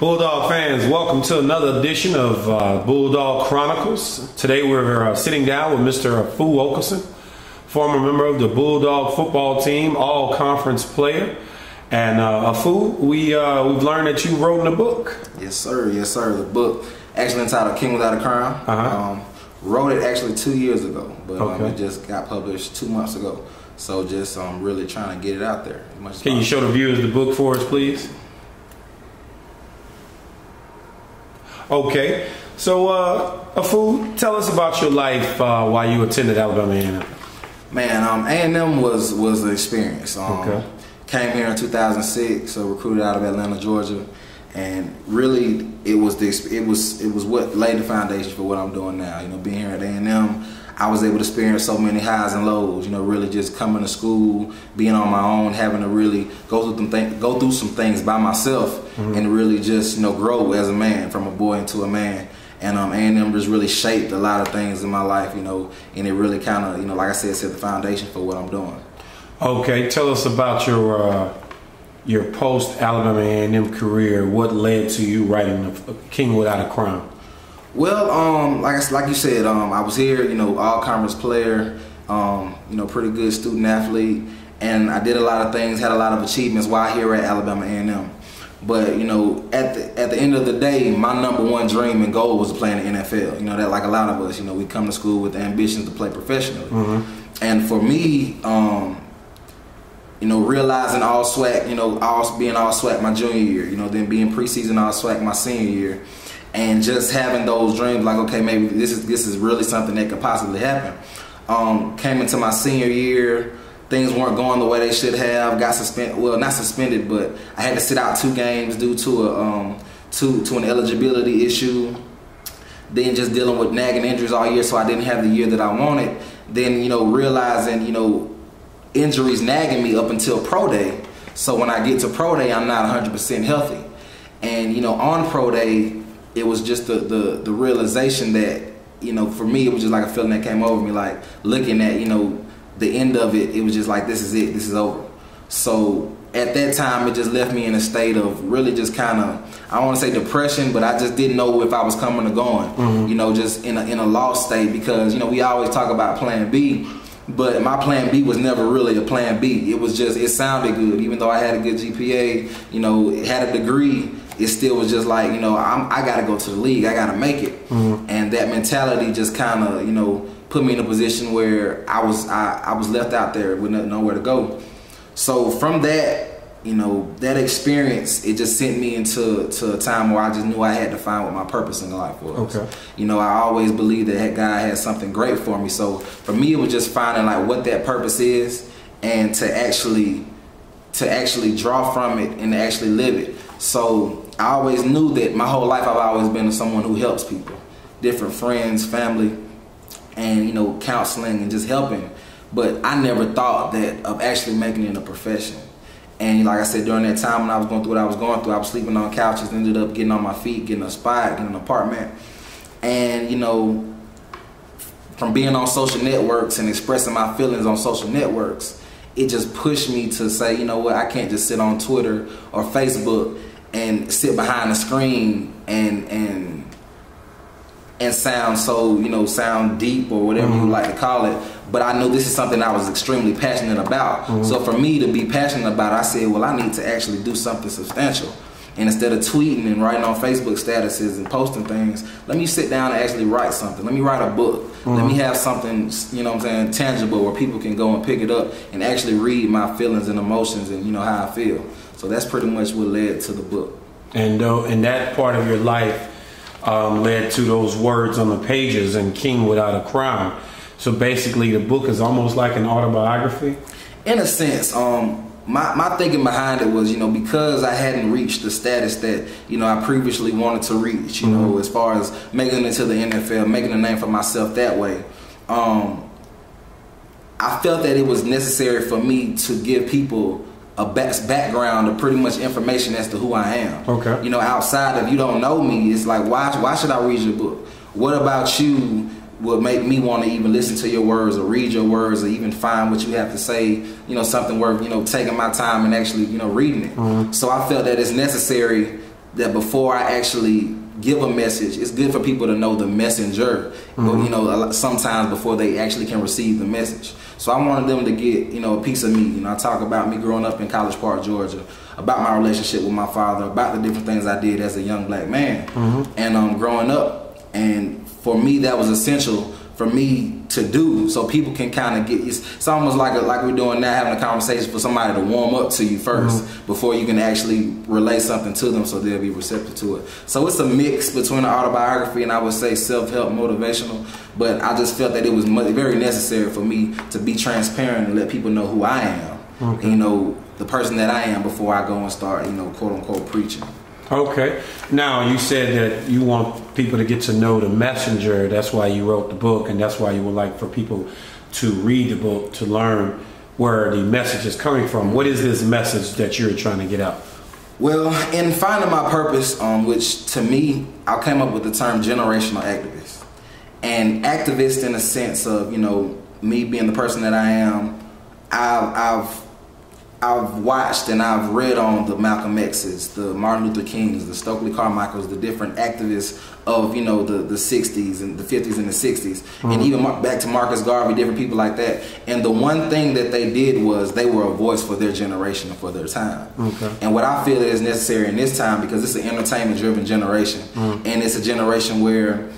Bulldog fans, welcome to another edition of Bulldog Chronicles. Today we're sitting down with Mr. Okosun, former member of the Bulldog football team, all-conference player. And Afu, we've learned that you wrote in a book. Yes, sir. Yes, sir. The book, actually entitled King Without a Crown. Wrote it actually 2 years ago, but it just got published 2 months ago. So just really trying to get it out there. Can you show the viewers the book for us, please? Okay, so Afu, tell us about your life while you attended Alabama A&M. Man, A&M was an experience. Came here in 2006, so recruited out of Atlanta, Georgia, and really it was what laid the foundation for what I'm doing now. You know, being here at A&M, I was able to experience so many highs and lows. You know, really just coming to school, being on my own, having to really go through some things by myself, and really just grow as a man, from a boy into a man. And A&M just really shaped a lot of things in my life. You know, and it really kind of like I said, set the foundation for what I'm doing. Okay, tell us about your post Alabama A&M career. What led to you writing King Without a Crown? Well, like you said, I was here, all-conference player, pretty good student athlete, and I did a lot of things, had a lot of achievements while here at Alabama A&M. But at the end of the day, my #1 dream and goal was to play in the NFL. That, like a lot of us, we come to school with the ambitions to play professionally. And for me, realizing all SWAC, being all SWAC my junior year, then being preseason all SWAC my senior year. And just having those dreams, like, okay, maybe this is really something that could possibly happen. Came into my senior year, things weren't going the way they should have. Got suspended, well, not suspended, but I had to sit out 2 games due to an eligibility issue. Then just dealing with nagging injuries all year, so I didn't have the year that I wanted. Then realizing injuries nagging me up until pro day. So when I get to pro day, I'm not 100% healthy. And on pro day, it was just the realization that, for me, it was just like a feeling that came over me, like looking at, the end of it, it was just like, this is it, this is over. So at that time, it just left me in a state of really just kind of, I don't want to say depression, but I just didn't know if I was coming or going, just in a lost state, because, we always talk about plan B, but my plan B was never really a plan B. It was just, it sounded good. Even though I had a good GPA, had a degree, it still was just like, I got to go to the league. I got to make it. And that mentality just kind of, put me in a position where I was left out there with nowhere to go. So from that, that experience, it just sent me into a time where I just knew I had to find what my purpose in life was. I always believed that God had something great for me. So for me, it was just finding like what that purpose is, and to actually draw from it and to actually live it. So I always knew that my whole life I've always been someone who helps people, different friends, family, and counseling and just helping. But I never thought that of actually making it a profession. And like I said, during that time when I was going through what I was going through, I was sleeping on couches, ended up getting on my feet, getting a spot, getting an apartment. And from being on social networks and expressing my feelings on social networks, it just pushed me to say, you know what, I can't just sit on Twitter or Facebook and sit behind the screen and sound so, sound deep or whatever you like to call it. But I knew this is something I was extremely passionate about. So for me to be passionate about it, I said, well, I need to actually do something substantial. And instead of tweeting and writing on Facebook statuses and posting things, let me sit down and actually write something. Let me write a book. Let me have something, tangible, where people can go and pick it up and actually read my feelings and emotions and how I feel. So that's pretty much what led to the book. And that part of your life led to those words on the pages in King Without a Crown. So basically the book is almost like an autobiography? In a sense. My thinking behind it was, because I hadn't reached the status that, I previously wanted to reach, as far as making it to the NFL, making a name for myself that way. I felt that it was necessary for me to give people a background of pretty much information as to who I am. Outside of, you don't know me, it's like, why should I read your book? What about you would make me want to even listen to your words or read your words or even find what you have to say, something worth, taking my time and actually, reading it. So I felt that it's necessary that before I actually give a message, it's good for people to know the messenger, but you know, sometimes before they actually can receive the message. So I wanted them to get, you know, a piece of me. You know, I talk about me growing up in College Park, Georgia, about my relationship with my father, about the different things I did as a young black man, and growing up. And for me, that was essential for me to do, so people can kind of get. It's almost like we're doing now, having a conversation for somebody to warm up to you first before you can actually relay something to them, so they'll be receptive to it. So it's a mix between an autobiography and I would say self-help, motivational. But I just felt that it was very necessary for me to be transparent and let people know who I am, and, you know, the person that I am before I go and start, you know, quote unquote preaching. Okay. Now, you said that you want people to get to know the messenger. That's why you wrote the book, and that's why you would like for people to read the book to learn where the message is coming from. What is this message that you're trying to get out? Well, in finding my purpose, which to me, I came up with the term generational activist. And activist in the sense of, you know, me being the person that I am, I've watched and I've read on the Malcolm X's, the Martin Luther Kings, the Stokely Carmichaels, the different activists of, you know, the 60s and the 50s and the 60s, and even back to Marcus Garvey, different people like that. And the one thing that they did was they were a voice for their generation and for their time. And what I feel is necessary in this time, because it's an entertainment-driven generation, and it's a generation where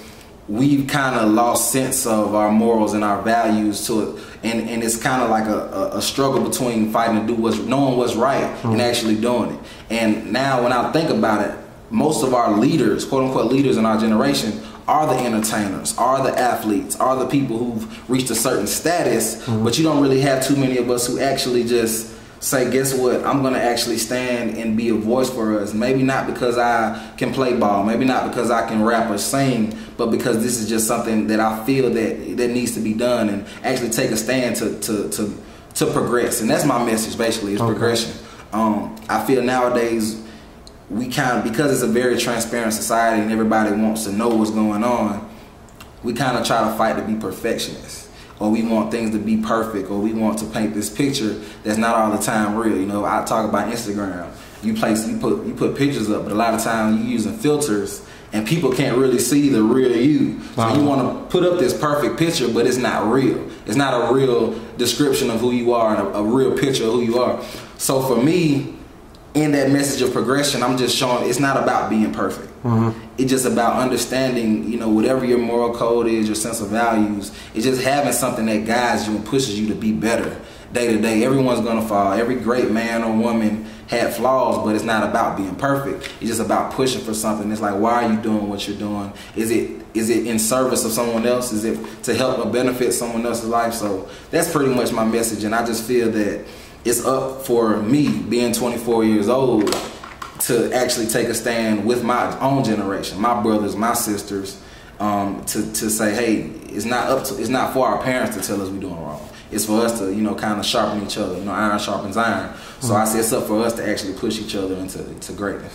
we've kind of lost sense of our morals and our values to it, and it's kind of like a struggle between fighting to do knowing what's right and actually doing it. And now when I think about it, most of our leaders, quote unquote leaders in our generation, are the entertainers, are the athletes, are the people who've reached a certain status, but you don't really have too many of us who actually just say, guess what, I'm going to actually stand and be a voice for us. Maybe not because I can play ball, maybe not because I can rap or sing, but because this is just something that I feel that needs to be done, and actually take a stand to progress. And that's my message, basically, is progression. I feel nowadays we kind of, because it's a very transparent society and everybody wants to know what's going on, we kind of try to fight to be perfectionists. Or we want things to be perfect, or we want to paint this picture that's not all the time real. You know, I talk about Instagram. You put pictures up, but a lot of times you're using filters, and people can't really see the real you. So you want to put up this perfect picture, but it's not real. It's not a real description of who you are and a real picture of who you are. So for me, in that message of progression, I'm just showing it's not about being perfect. It's just about understanding, you know, whatever your moral code is, your sense of values. It's just having something that guides you and pushes you to be better day to day. Everyone's gonna fall. Every great man or woman had flaws, but it's not about being perfect. It's just about pushing for something. It's like, why are you doing what you're doing? Is it in service of someone else? Is it to help or benefit someone else's life? So that's pretty much my message, and I just feel that it's up for me, being 24 years old, to actually take a stand with my own generation, my brothers, my sisters, to say, hey, it's not for our parents to tell us we're doing wrong. It's for us to, you know, kind of sharpen each other. You know, iron sharpens iron. So I say it's up for us to actually push each other into greatness.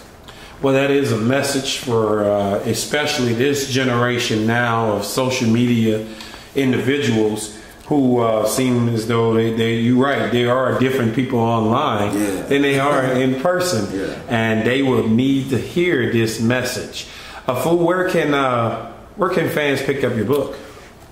Well, that is a message for especially this generation now of social media individuals who seem as though you're right, they are different people online than they are in person, and they will need to hear this message. Fool, where can fans pick up your book?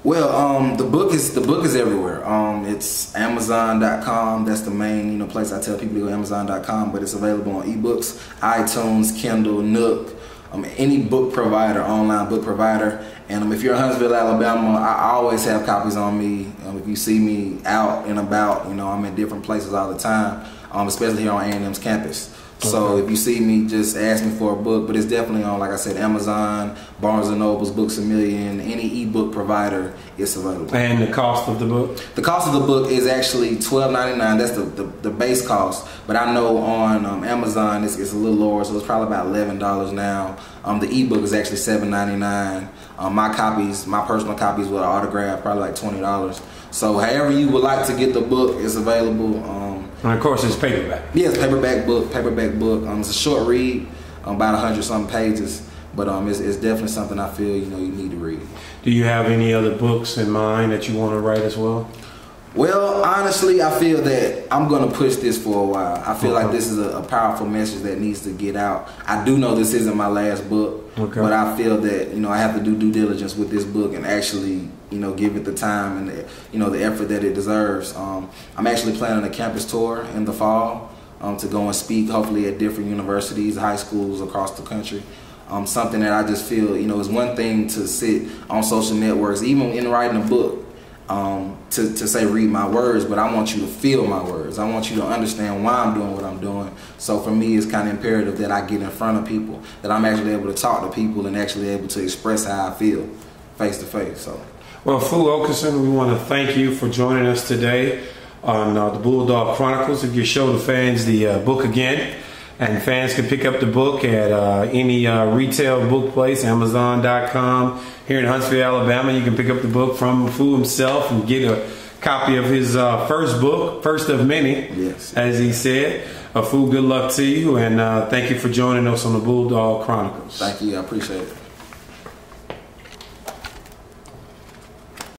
Well, the book is everywhere. It's Amazon.com. That's the main, you know, place I tell people to go, Amazon.com. But it's available on ebooks, iTunes, Kindle, Nook, any book provider, online book provider. And if you're in Huntsville, Alabama, I always have copies on me. If you see me out and about, you know, I'm in different places all the time, especially here on A&M's campus. So if you see me, just ask me for a book. But it's definitely on, like I said, Amazon, Barnes & Noble's, Books A Million, any ebook provider, it's available. And the cost of the book? The cost of the book is actually $12.99. That's the base cost. But I know on Amazon it's a little lower, so it's probably about $11 now. The ebook is actually $7.99. My personal copies with an autograph, probably like $20. So however you would like to get the book, it's available. And of course, it's paperback. Yeah, it's paperback book. It's a short read, about 100-something pages, but it's definitely something I feel you need to read. Do you have any other books in mind that you want to write as well? Well, honestly, I feel that I'm going to push this for a while. I feel like this is a powerful message that needs to get out. I do know this isn't my last book, but I feel that, you know, I have to do due diligence with this book and actually, you know, give it the time and, the effort that it deserves. I'm actually planning a campus tour in the fall to go and speak, hopefully at different universities, high schools across the country. Something that I just feel, you know, is one thing to sit on social networks, even in writing a book, to say read my words, but I want you to feel my words. I want you to understand why I'm doing what I'm doing. So for me, it's kind of imperative that I get in front of people, that I'm actually able to talk to people and actually able to express how I feel face to face. So, well, Fu Okosun, we want to thank you for joining us today on the Bulldog Chronicles. If you show the fans the book again, and fans can pick up the book at any retail book place, Amazon.com. Here in Huntsville, Alabama, you can pick up the book from Fu himself and get a copy of his first book, first of many, yes, as he said. Fu, good luck to you, and thank you for joining us on the Bulldog Chronicles. Thank you, I appreciate it.